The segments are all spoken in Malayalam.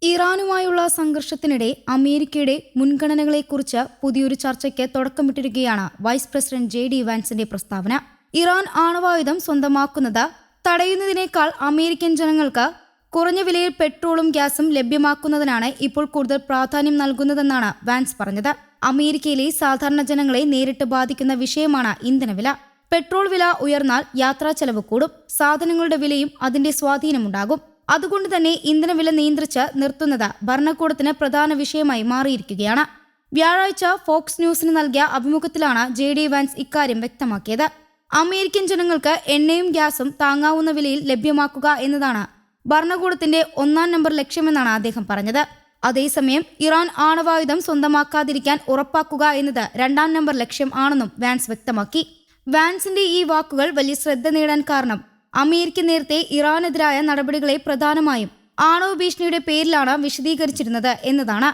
ഇറാനുമായുള്ള സംഘർഷത്തിനിടെ അമേരിക്കയുടെ മുൻഗണനകളെക്കുറിച്ച് പുതിയൊരു ചർച്ചയ്ക്ക് തുടക്കമിട്ടിരിക്കുകയാണ് വൈസ് പ്രസിഡന്റ് JD വാൻസിന്റെ പ്രസ്താവന. ഇറാൻ ആണവായുധം സ്വന്തമാക്കുന്നത് തടയുന്നതിനേക്കാൾ അമേരിക്കൻ ജനങ്ങൾക്ക് കുറഞ്ഞ വിലയിൽ പെട്രോളും ഗ്യാസും ലഭ്യമാക്കുന്നതിനാണ് ഇപ്പോൾ കൂടുതൽ പ്രാധാന്യം നൽകുന്നതെന്നാണ് വാൻസ് പറഞ്ഞത്. അമേരിക്കയിലെ സാധാരണ ജനങ്ങളെ നേരിട്ട് ബാധിക്കുന്ന വിഷയമാണ് ഇന്ധനവില. പെട്രോൾ വില ഉയർന്നാൽ യാത്രാ ചെലവ് കൂടും, സാധനങ്ങളുടെ വിലയും അതിന്റെ സ്വാധീനമുണ്ടാകും. അതുകൊണ്ട് തന്നെ ഇന്ധനവില നിയന്ത്രിച്ച് നിർത്തുന്നത് ഭരണകൂടത്തിന് പ്രധാന വിഷയമായി മാറിയിരിക്കുകയാണ്. വ്യാഴാഴ്ച ഫോക്സ് ന്യൂസിന് നൽകിയ അഭിമുഖത്തിലാണ് JD വാൻസ് ഇക്കാര്യം വ്യക്തമാക്കിയത്. അമേരിക്കൻ ജനങ്ങൾക്ക് എണ്ണയും ഗ്യാസും താങ്ങാവുന്ന വിലയിൽ ലഭ്യമാക്കുക എന്നതാണ് ഭരണകൂടത്തിന്റെ ഒന്നാം നമ്പർ ലക്ഷ്യമെന്നാണ് അദ്ദേഹം പറഞ്ഞത്. അതേസമയം ഇറാൻ ആണവായുധം സ്വന്തമാക്കാതിരിക്കാൻ ഉറപ്പാക്കുക എന്നത് രണ്ടാം നമ്പർ ലക്ഷ്യം ആണെന്നും വാൻസ് വ്യക്തമാക്കി. വാൻസിന്റെ ഈ വാക്കുകൾ വലിയ ശ്രദ്ധ നേടാൻ കാരണം അമേരിക്ക നേരത്തെ ഇറാനെതിരായ നടപടികളെ പ്രധാനമായും ആണവ ഭീഷണിയുടെ പേരിലാണ് വിശദീകരിച്ചിരുന്നത് എന്നതാണ്.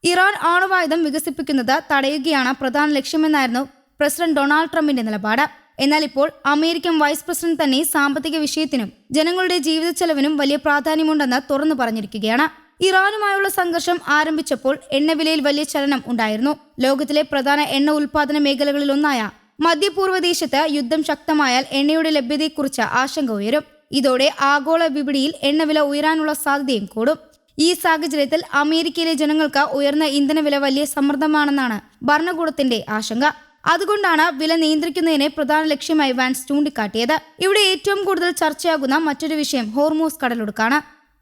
ഇറാൻ ആണവായുധം വികസിപ്പിക്കുന്നത് തടയുകയാണ് പ്രധാന ലക്ഷ്യമെന്നായിരുന്നു പ്രസിഡന്റ് ഡൊണാൾഡ് ട്രംപിന്റെ നിലപാട്. എന്നാൽ ഇപ്പോൾ അമേരിക്കൻ വൈസ് പ്രസിഡന്റ് തന്നെ സാമ്പത്തിക വിഷയത്തിനും ജനങ്ങളുടെ ജീവിത ചെലവിനും വലിയ പ്രാധാന്യമുണ്ടെന്ന് തുറന്നു പറഞ്ഞിരിക്കുകയാണ്. ഇറാനുമായുള്ള സംഘർഷം ആരംഭിച്ചപ്പോൾ എണ്ണവിലയിൽ വലിയ ചലനം ഉണ്ടായിരുന്നു. ലോകത്തിലെ പ്രധാന എണ്ണ ഉൽപാദന മേഖലകളിലൊന്നായ മധ്യപൂർവ്വദേശത്ത് യുദ്ധം ശക്തമായാൽ എണ്ണയുടെ ലഭ്യതയെക്കുറിച്ച് ആശങ്ക ഉയരും. ഇതോടെ ആഗോള വിപണിയിൽ എണ്ണവില ഉയരാനുള്ള സാധ്യതയും കൂടും. ഈ സാഹചര്യത്തിൽ അമേരിക്കയിലെ ജനങ്ങൾക്ക് ഉയർന്ന ഇന്ധനവില വലിയ സമ്മർദ്ദമാണെന്നാണ് ഭരണകൂടത്തിന്റെ ആശങ്ക. അതുകൊണ്ടാണ് വില നിയന്ത്രിക്കുന്നതിനെ പ്രധാന ലക്ഷ്യമായി വാൻസ് ചൂണ്ടിക്കാട്ടിയത്. ഇവിടെ ഏറ്റവും കൂടുതൽ ചർച്ചയാകുന്ന മറ്റൊരു വിഷയം ഹോർമൂസ് കടലൊടുക്കാണ്.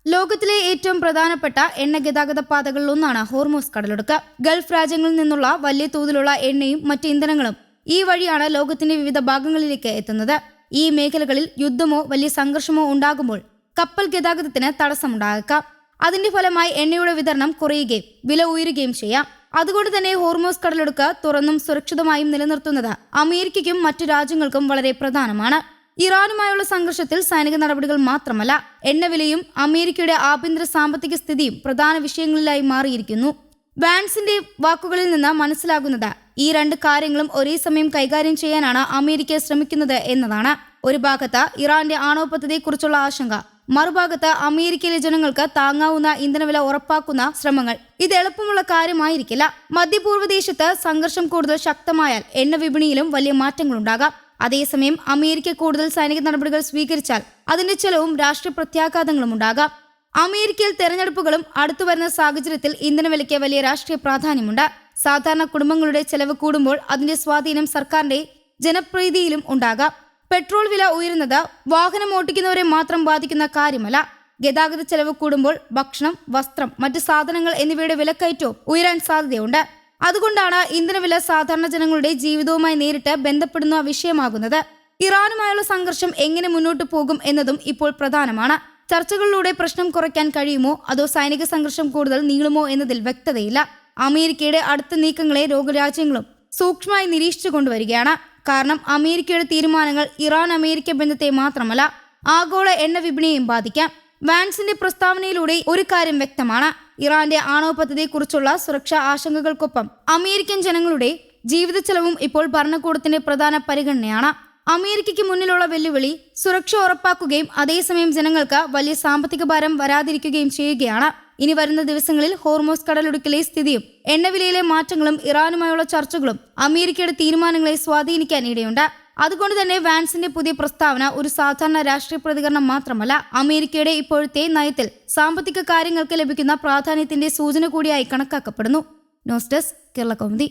ലോകത്തിലെ ഏറ്റവും പ്രധാനപ്പെട്ട എണ്ണ ഗതാഗത പാതകളിലൊന്നാണ് ഹോർമൂസ് കടലൊടുക്ക്. ഗൾഫ് രാജ്യങ്ങളിൽ നിന്നുള്ള വലിയ തോതിലുള്ള എണ്ണയും മറ്റ് ഇന്ധനങ്ങളും ഈ വഴിയാണ് ലോകത്തിന്റെ വിവിധ ഭാഗങ്ങളിലേക്ക് എത്തുന്നത്. ഈ മേഖലകളിൽ യുദ്ധമോ വലിയ സംഘർഷമോ ഉണ്ടാകുമ്പോൾ കപ്പൽ ഗതാഗതത്തിന് തടസ്സമുണ്ടായേക്കാം. അതിന്റെ ഫലമായി എണ്ണയുടെ വിതരണം കുറയുകയും വില ഉയരുകയും ചെയ്യാം. അതുകൊണ്ട് തന്നെ ഹോർമൂസ് കടലൊടുക്ക് തുറന്നും സുരക്ഷിതമായും നിലനിർത്തുന്നത് അമേരിക്കയ്ക്കും മറ്റു രാജ്യങ്ങൾക്കും വളരെ പ്രധാനമാണ്. ഇറാനുമായുള്ള സംഘർഷത്തിൽ സൈനിക നടപടികൾ മാത്രമല്ല, എണ്ണവിലയും അമേരിക്കയുടെ ആഭ്യന്തര സാമ്പത്തിക സ്ഥിതിയും പ്രധാന വിഷയങ്ങളിലായി മാറിയിരിക്കുന്നു. വാൻസിന്റെ വാക്കുകളിൽ നിന്ന് മനസ്സിലാകുന്നത് ഈ രണ്ട് കാര്യങ്ങളും ഒരേ സമയം കൈകാര്യം ചെയ്യാനാണ് അമേരിക്ക ശ്രമിക്കുന്നത് എന്നതാണ്. ഒരു ഭാഗത്ത് ഇറാന്റെ ആണവ പദ്ധതിയെക്കുറിച്ചുള്ള ആശങ്ക, മറുഭാഗത്ത് അമേരിക്കയിലെ ജനങ്ങൾക്ക് താങ്ങാവുന്ന ഇന്ധനവില ഉറപ്പാക്കുന്ന ശ്രമങ്ങൾ. ഇത് എളുപ്പമുള്ള കാര്യമായിരിക്കില്ല. മധ്യപൂർവ്വദേശത്ത് സംഘർഷം കൂടുതൽ ശക്തമായാൽ എണ്ണ വിപണിയിലും വലിയ മാറ്റങ്ങളുണ്ടാകാം. അതേസമയം അമേരിക്ക കൂടുതൽ സൈനിക നടപടികൾ സ്വീകരിച്ചാൽ അതിന്റെ ചെലവും രാഷ്ട്രീയ പ്രത്യാഘാതങ്ങളും ഉണ്ടാകാം. അമേരിക്കയിൽ തെരഞ്ഞെടുപ്പുകളും അടുത്തുവരുന്ന സാഹചര്യത്തിൽ ഇന്ധനവിലയ്ക്ക് വലിയ രാഷ്ട്രീയ പ്രാധാന്യമുണ്ട്. സാധാരണ കുടുംബങ്ങളുടെ ചെലവ് കൂടുമ്പോൾ അതിന്റെ സ്വാധീനം സർക്കാരിന്റെ ജനപ്രീതിയിലും ഉണ്ടാകാം. പെട്രോൾ വില ഉയരുന്നത് വാഹനം ഓടിക്കുന്നവരെ മാത്രം ബാധിക്കുന്ന കാര്യമല്ല. ഗതാഗത ചെലവ് കൂടുമ്പോൾ ഭക്ഷണം, വസ്ത്രം, മറ്റ് സാധനങ്ങൾ എന്നിവയുടെ വിലക്കയറ്റവും ഉയരാൻ സാധ്യതയുണ്ട്. അതുകൊണ്ടാണ് ഇന്ധനവില സാധാരണ ജനങ്ങളുടെ ജീവിതവുമായി നേരിട്ട് ബന്ധപ്പെടുന്ന വിഷയമാകുന്നത്. ഇറാനുമായുള്ള സംഘർഷം എങ്ങനെ മുന്നോട്ടു പോകും എന്നതും ഇപ്പോൾ പ്രധാനമാണ്. ചർച്ചകളിലൂടെ പ്രശ്നം കുറയ്ക്കാൻ കഴിയുമോ അതോ സൈനിക സംഘർഷം കൂടുതൽ നീളുമോ എന്നതിൽ വ്യക്തതയില്ല. അമേരിക്കയുടെ അടുത്ത നീക്കങ്ങളെ ലോകരാജ്യങ്ങളും സൂക്ഷ്മമായി നിരീക്ഷിച്ചു കൊണ്ടുവരികയാണ്. കാരണം അമേരിക്കയുടെ തീരുമാനങ്ങൾ ഇറാൻ അമേരിക്ക ബന്ധത്തെ മാത്രമല്ല ആഗോള എണ്ണ വിപണിയെയും ബാധിക്കാം. വാൻസിന്റെ പ്രസ്താവനയിലൂടെ ഒരു കാര്യം വ്യക്തമാണ്. ഇറാന്റെ ആണവ പദ്ധതിയെക്കുറിച്ചുള്ള സുരക്ഷാ ആശങ്കകൾക്കൊപ്പം അമേരിക്കൻ ജനങ്ങളുടെ ജീവിത ചെലവും ഇപ്പോൾ ഭരണകൂടത്തിന്റെ പ്രധാന പരിഗണനയാണ്. അമേരിക്കയ്ക്ക് മുന്നിലുള്ള വെല്ലുവിളി സുരക്ഷ ഉറപ്പാക്കുകയും അതേസമയം ജനങ്ങൾക്ക് വലിയ സാമ്പത്തിക ഭാരം വരാതിരിക്കുകയും ചെയ്യുകയാണ്. ഇനി വരുന്ന ദിവസങ്ങളിൽ ഹോർമൂസ് കടലിടുക്കിലെ സ്ഥിതിയും എണ്ണവിലയിലെ മാറ്റങ്ങളും ഇറാനുമായുള്ള ചർച്ചകളും അമേരിക്കയുടെ തീരുമാനങ്ങളെ സ്വാധീനിക്കാൻ ഇടയുണ്ട്. അതുകൊണ്ട് തന്നെ വാൻസിന്റെ പുതിയ പ്രസ്താവന ഒരു സാധാരണ രാഷ്ട്രീയ പ്രതികരണം മാത്രമല്ല, അമേരിക്കയുടെ ഇപ്പോഴത്തെ നയത്തിൽ സാമ്പത്തിക കാര്യങ്ങൾക്ക് ലഭിക്കുന്ന പ്രാധാന്യത്തിന്റെ സൂചന കൂടിയായി കണക്കാക്കപ്പെടുന്നു. News desk Kerala Kaumudi.